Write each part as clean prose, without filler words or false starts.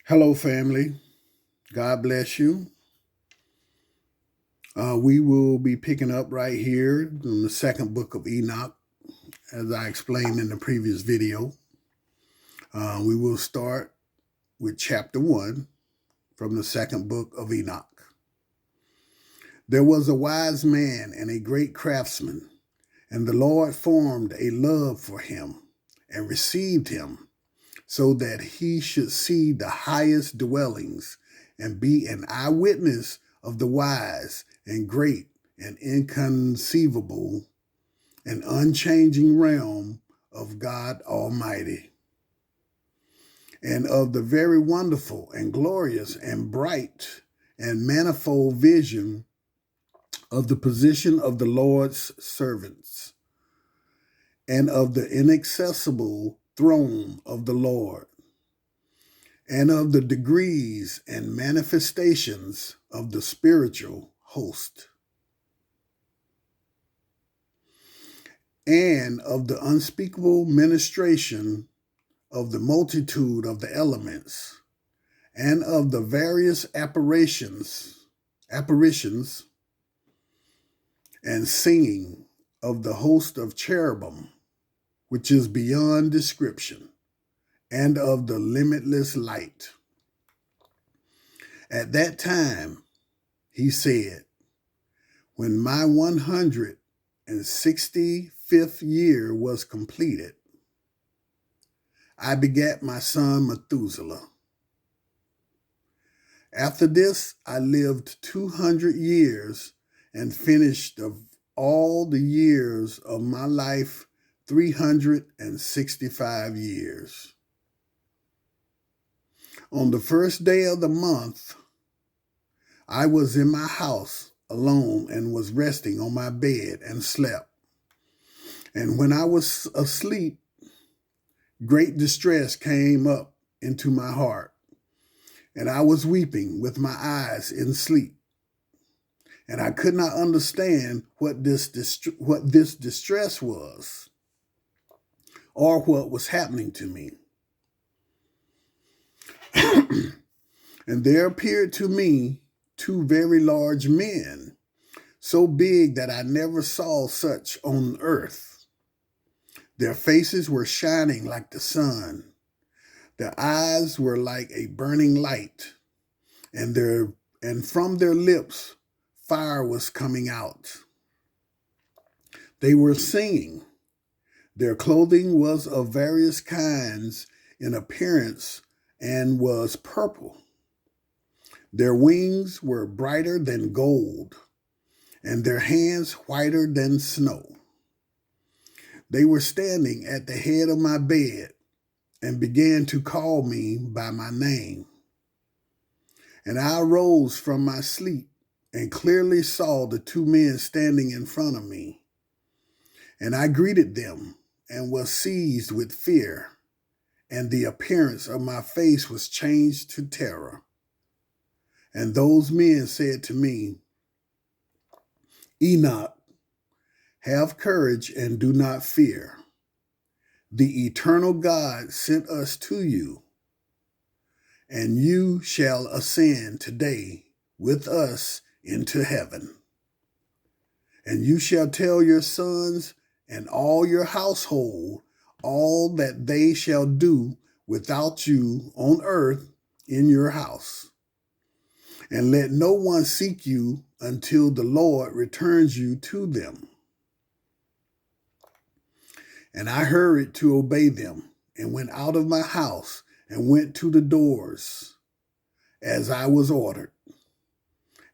Hello, family. God bless you. We will be picking up right here in the second book of Enoch, as I explained in the previous video. We will start with chapter 1 from the second book of Enoch. There was a wise man and a great craftsman, and the Lord formed a love for him and received him, so that he should see the highest dwellings and be an eyewitness of the wise and great and inconceivable and unchanging realm of God Almighty, and of the very wonderful and glorious and bright and manifold vision of the position of the Lord's servants, and of the inaccessible throne of the Lord, and of the degrees and manifestations of the spiritual host, and of the unspeakable ministration of the multitude of the elements, and of the various apparitions and singing of the host of cherubim, which is beyond description, and of the limitless light. At that time, he said, when my 165th year was completed, I begat my son Methuselah. After this, I lived 200 years and finished of all the years of my life 365 years. On the first day of the month, I was in my house alone and was resting on my bed and slept. And when I was asleep, great distress came up into my heart, and I was weeping with my eyes in sleep. And I could not understand what this distress was, or what was happening to me. And there appeared to me two very large men, so big that I never saw such on earth. Their faces were shining like the sun. Their eyes were like a burning light, and from their lips fire was coming out. They were singing. Their clothing was of various kinds in appearance and was purple. Their wings were brighter than gold, and their hands whiter than snow. They were standing at the head of my bed and began to call me by my name. And I arose from my sleep and clearly saw the two men standing in front of me. And I greeted them and was seized with fear, and the appearance of my face was changed to terror. And those men said to me, Enoch, have courage and do not fear. The eternal God sent us to you, and you shall ascend today with us into heaven. And you shall tell your sons and all your household all that they shall do without you on earth in your house. And let no one seek you until the Lord returns you to them. And I hurried to obey them, and went out of my house, and went to the doors, as I was ordered.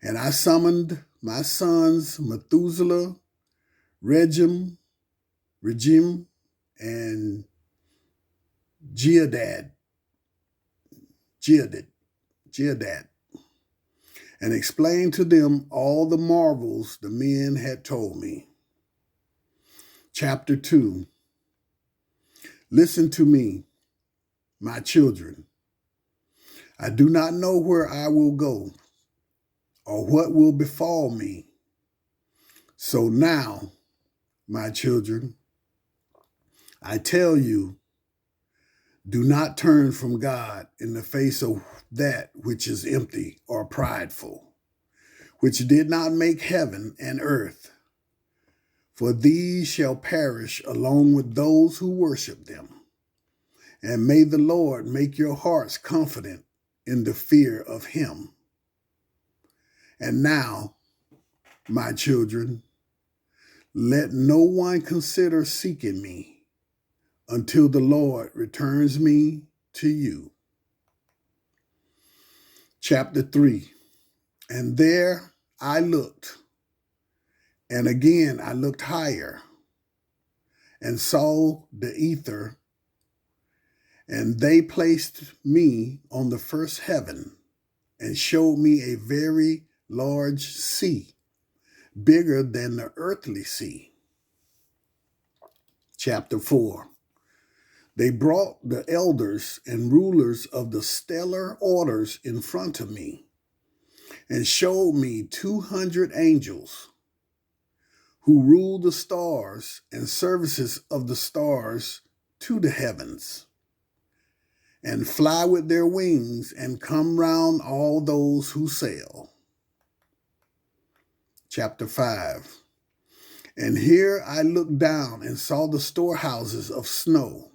And I summoned my sons Methuselah, Regem, and Geodad, and explained to them all the marvels the men had told me. Chapter 2. Listen to me, my children. I do not know where I will go, or what will befall me. So now, my children, I tell you, Do not turn from God in the face of that which is empty or prideful, which did not make heaven and earth, for these shall perish along with those who worship them. And may the Lord make your hearts confident in the fear of him. And now, my children, let no one consider seeking me until the Lord returns me to you. Chapter 3. And there I looked, and again I looked higher, and saw the ether, and they placed me on the first heaven, and showed me a very large sea, bigger than the earthly sea. Chapter 4. They brought the elders and rulers of the stellar orders in front of me, and showed me 200 angels who rule the stars and services of the stars to the heavens, and fly with their wings and come round all those who sail. Chapter 5. And here I looked down and saw the storehouses of snow,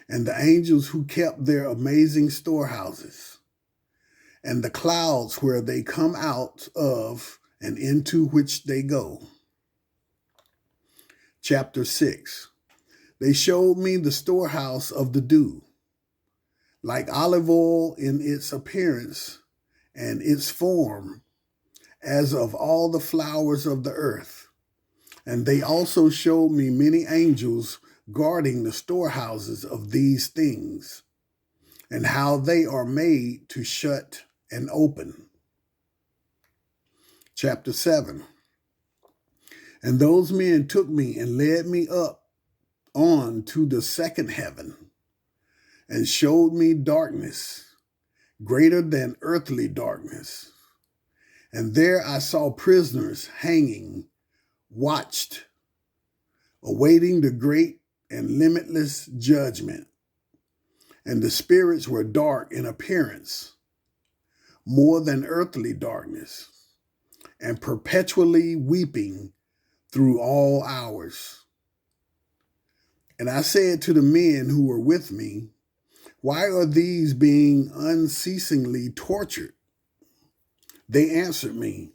and the angels who kept their amazing storehouses, and the clouds where they come out of and into which they go. Chapter 6. They showed me the storehouse of the dew, like olive oil in its appearance and its form, as of all the flowers of the earth. And they also showed me many angels guarding the storehouses of these things, and how they are made to shut and open. Chapter 7. And those men took me and led me up on to the second heaven, and showed me darkness, greater than earthly darkness. And there I saw prisoners hanging, watched, awaiting the great and limitless judgment. And the spirits were dark in appearance, more than earthly darkness, and perpetually weeping through all hours. And I said to the men who were with me, why are these being unceasingly tortured? They answered me,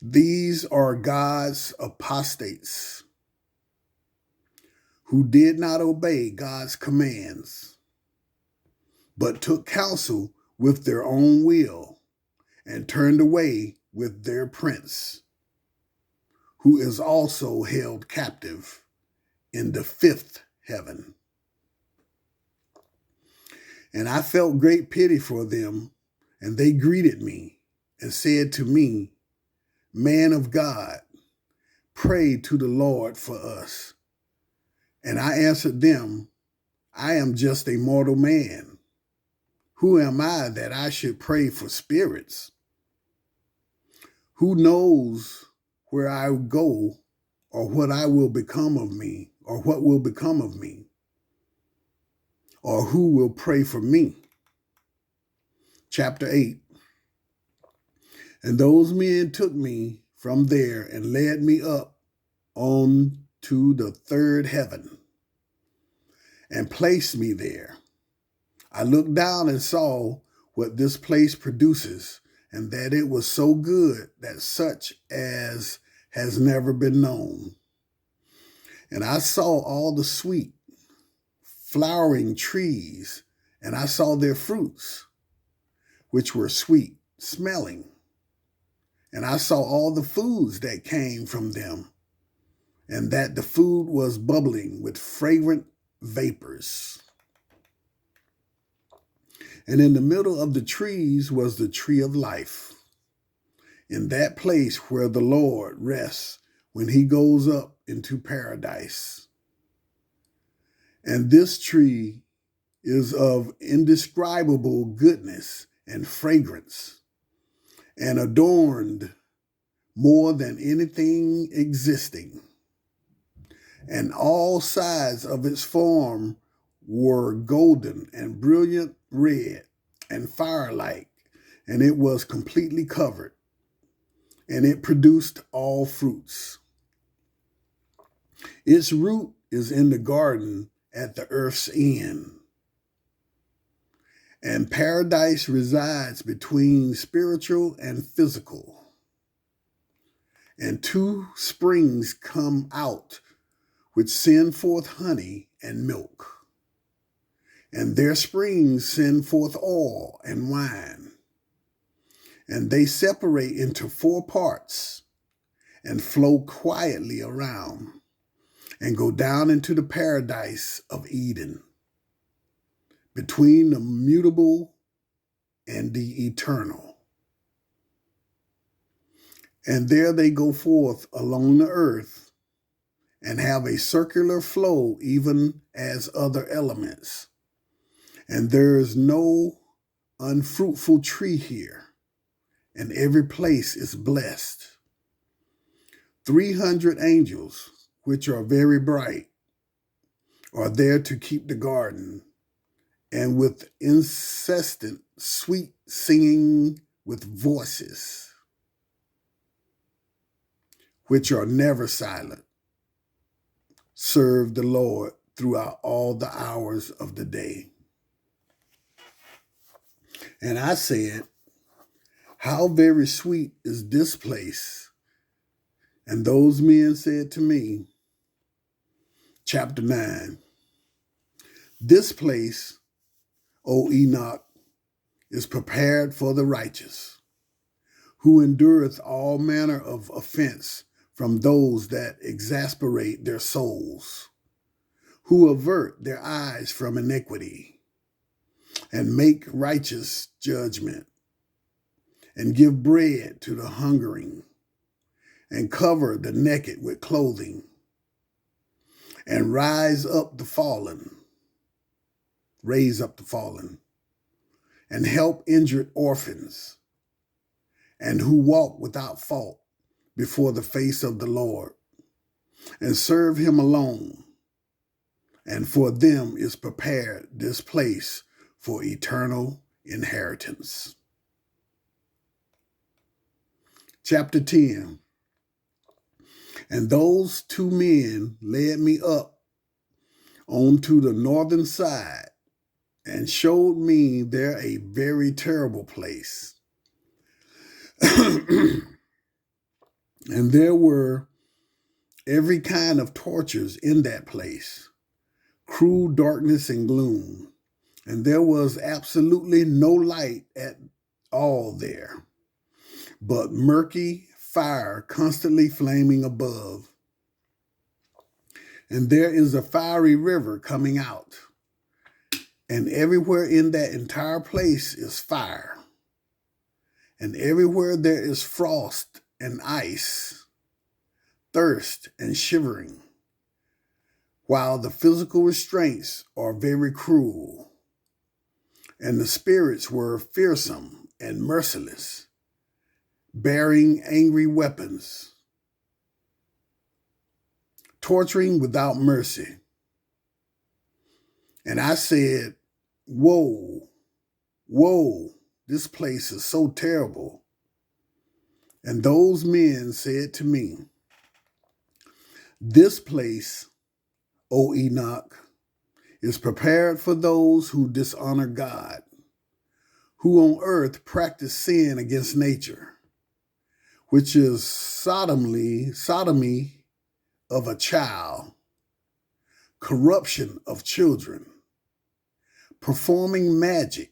these are God's apostates, who did not obey God's commands, but took counsel with their own will, and turned away with their prince, who is also held captive in the fifth heaven. And I felt great pity for them, and they greeted me and said to me, man of God, pray to the Lord for us. And I answered them, I am just a mortal man. Who am I that I should pray for spirits? Who knows where I go, or what will become of me, or what will become of me, or who will pray for me? Chapter 8. And those men took me from there and led me up on to the third heaven, and placed me there. I looked down and saw what this place produces, and that it was so good that such as has never been known. And I saw all the sweet, flowering trees, and I saw their fruits, which were sweet smelling. And I saw all the foods that came from them, and that the food was bubbling with fragrant vapors. And in the middle of the trees was the tree of life, in that place where the Lord rests when he goes up into paradise. And this tree is of indescribable goodness and fragrance, and adorned more than anything existing. And all sides of its form were golden and brilliant red and fire-like, and it was completely covered, and it produced all fruits. Its root is in the garden at the earth's end. And paradise resides between spiritual and physical. And two springs come out which send forth honey and milk. And their springs send forth oil and wine. And they separate into 4 parts and flow quietly around and go down into the paradise of Eden, between the mutable and the eternal. And there they go forth along the earth and have a circular flow, even as other elements. And there is no unfruitful tree here, and every place is blessed. 300 angels, which are very bright, are there to keep the garden, and with incessant sweet singing with voices, which are never silent, serve the Lord throughout all the hours of the day. And I said, how very sweet is this place? And those men said to me, chapter 9, this place, O Enoch, is prepared for the righteous, who endureth all manner of offense from those that exasperate their souls, who avert their eyes from iniquity, and make righteous judgment, and give bread to the hungering, and cover the naked with clothing, and raise up the fallen, and help injured orphans, and who walk without fault before the face of the Lord, and serve him alone. And for them is prepared this place for eternal inheritance. Chapter 10. And those 2 men led me up onto the northern side and showed me there a very terrible place. And there were every kind of tortures in that place, cruel darkness and gloom, and there was absolutely no light at all there, but murky fire constantly flaming above. And there is a fiery river coming out, and everywhere in that entire place is fire, and everywhere there is frost and ice, thirst and shivering, while the physical restraints are very cruel, and the spirits were fearsome and merciless, bearing angry weapons, torturing without mercy. And I said, woe, woe, this place is so terrible. And those men said to me, this place, O Enoch, is prepared for those who dishonor God, who on earth practice sin against nature, which is sodomy of a child, corruption of children, performing magic,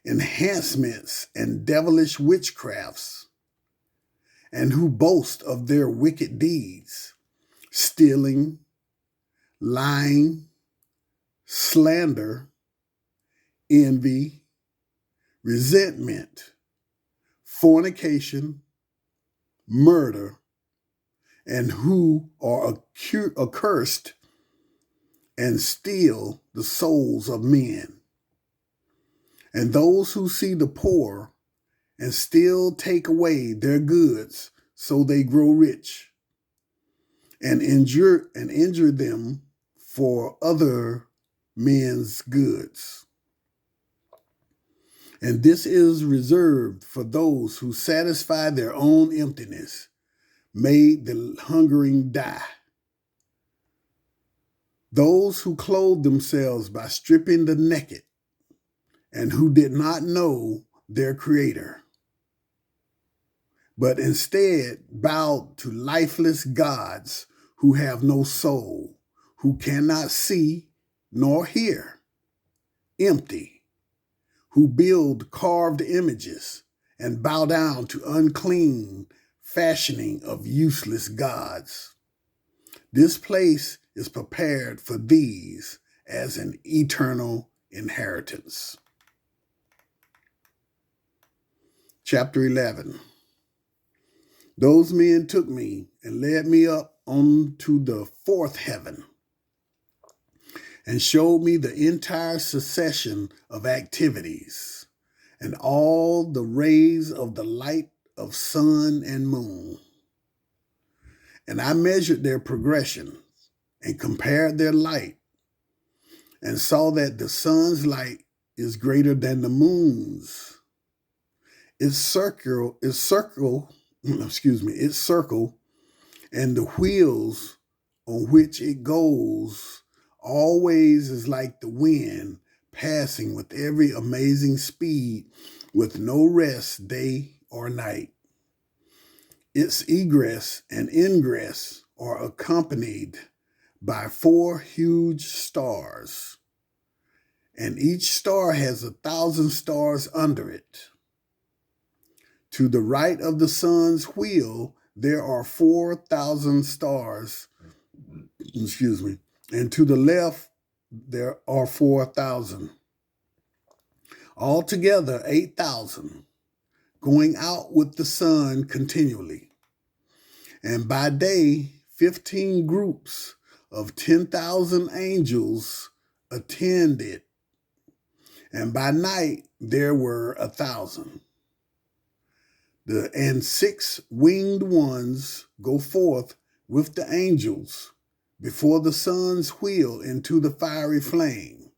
enhancements and devilish witchcrafts, and who boast of their wicked deeds, stealing, lying, slander, envy, resentment, fornication, murder, and who are accursed and steal the souls of men. And those who see the poor and still take away their goods so they grow rich, and injure them for other men's goods. And this is reserved for those who satisfy their own emptiness, made the hungering die. Those who clothe themselves by stripping the naked, and who did not know their Creator, but instead bowed to lifeless gods who have no soul, who cannot see nor hear, empty, who build carved images and bow down to unclean fashioning of useless gods. This place is prepared for these as an eternal inheritance. Chapter 11. Those men took me and led me up onto the fourth heaven and showed me the entire succession of activities and all the rays of the light of sun and moon. And I measured their progression and compared their light and saw that the sun's light is greater than the moon's. Its circle, and the wheels on which it goes always is like the wind passing with every amazing speed with no rest day or night. Its egress and ingress are accompanied by 4 huge stars, and each star has 1,000 stars under it. To the right of the sun's wheel, there are 4,000 stars, and to the left, there are 4,000. Altogether, 8,000, going out with the sun continually. And by day, 15 groups of 10,000 angels attend it. And by night, there were 1,000. And 6 winged ones go forth with the angels before the sun's wheel into the fiery flame.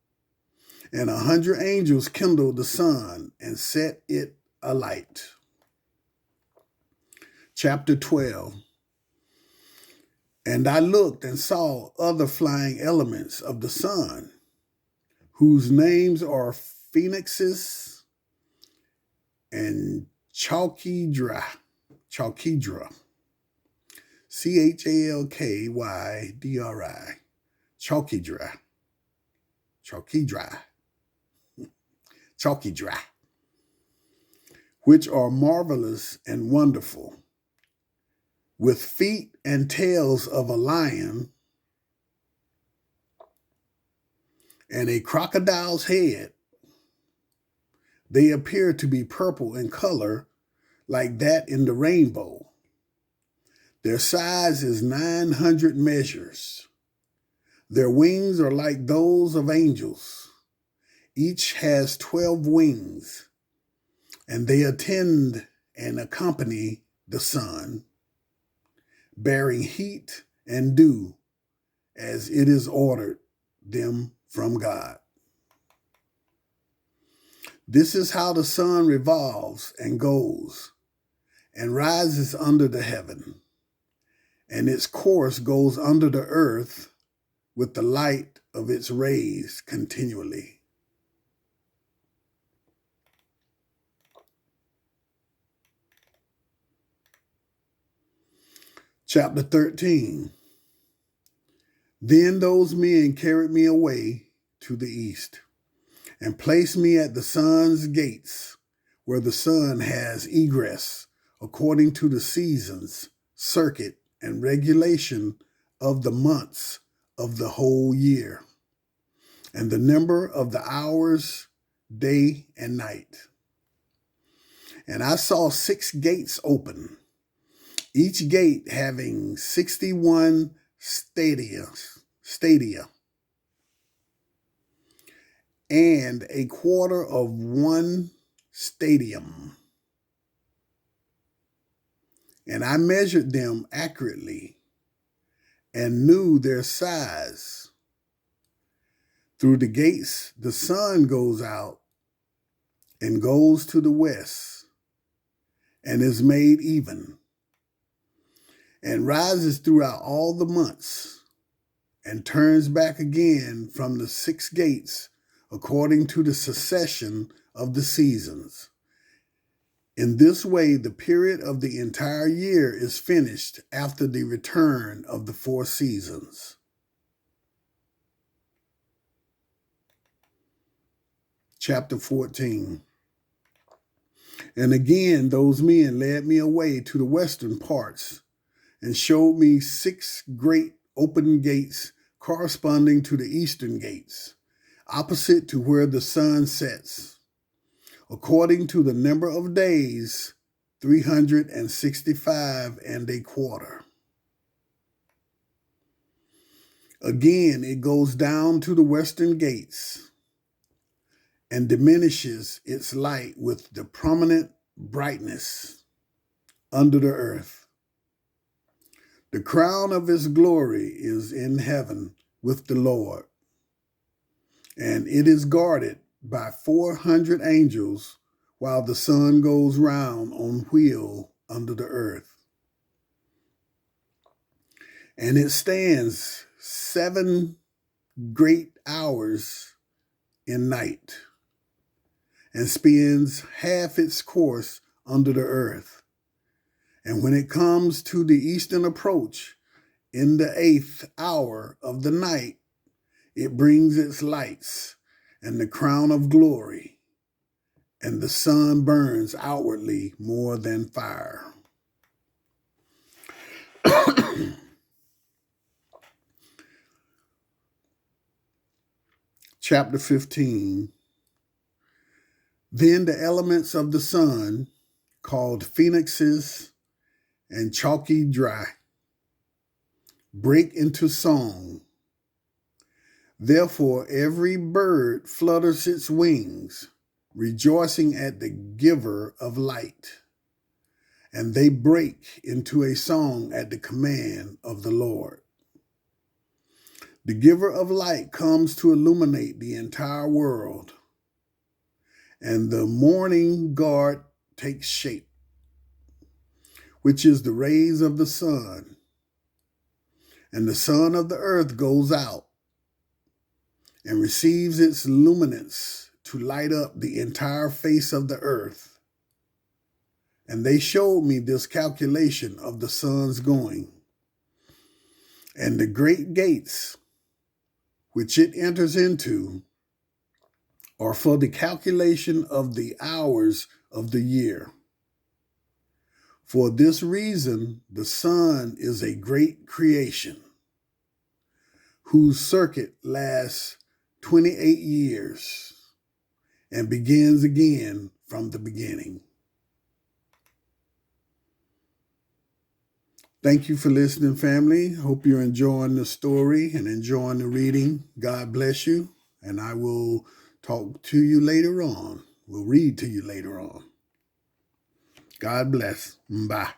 And 100 angels kindle the sun and set it alight. Chapter 12. And I looked and saw other flying elements of the sun, whose names are phoenixes and Chalkydra, Chalkydra, Chalkydra, Chalkydra, which are marvelous and wonderful, with feet and tails of a lion and a crocodile's head. They appear to be purple in color, like that in the rainbow. Their size is 900 measures. Their wings are like those of angels. Each has 12 wings, and they attend and accompany the sun, bearing heat and dew as it is ordered them from God. This is how the sun revolves and goes and rises under the heaven, and its course goes under the earth with the light of its rays continually. Chapter 13. Then those men carried me away to the east and placed me at the sun's gates, where the sun has egress according to the seasons, circuit, and regulation of the months of the whole year, and the number of the hours, day and night. And I saw 6 gates open, each gate having 61 stadia, and a quarter of 1 stadium. And I measured them accurately and knew their size. Through the gates, the sun goes out and goes to the west and is made even, and rises throughout all the months, and turns back again from the 6 gates according to the succession of the seasons. In this way, the period of the entire year is finished after the return of the 4 seasons. Chapter 14. And again, those men led me away to the western parts and showed me 6 great open gates corresponding to the eastern gates, opposite to where the sun sets, according to the number of days, 365 and a quarter. Again, it goes down to the western gates and diminishes its light with the prominent brightness under the earth. The crown of its glory is in heaven with the Lord, and it is guarded by 400 angels while the sun goes round on wheel under the earth. And it stands 7 great hours in night, and spends half its course under the earth. And when it comes to the eastern approach, in the 8th hour of the night, it brings its lights and the crown of glory, and the sun burns outwardly more than fire. Chapter 15. Then the elements of the sun, called phoenixes and chalky dry, break into song. Therefore every bird flutters its wings, rejoicing at the giver of light, and they break into a song at the command of the Lord. The giver of light comes to illuminate the entire world, and the morning guard takes shape, which is the rays of the sun. And the sun of the earth goes out and receives its luminance to light up the entire face of the earth. And they showed me this calculation of the sun's going. And the great gates which it enters into are for the calculation of the hours of the year. For this reason, the sun is a great creation, whose circuit lasts 28 years and begins again from the beginning. Thank you for listening, family. Hope you're enjoying the story and enjoying the reading. God bless you, and I will talk to you later on. We'll read to you later on. God bless. Bye.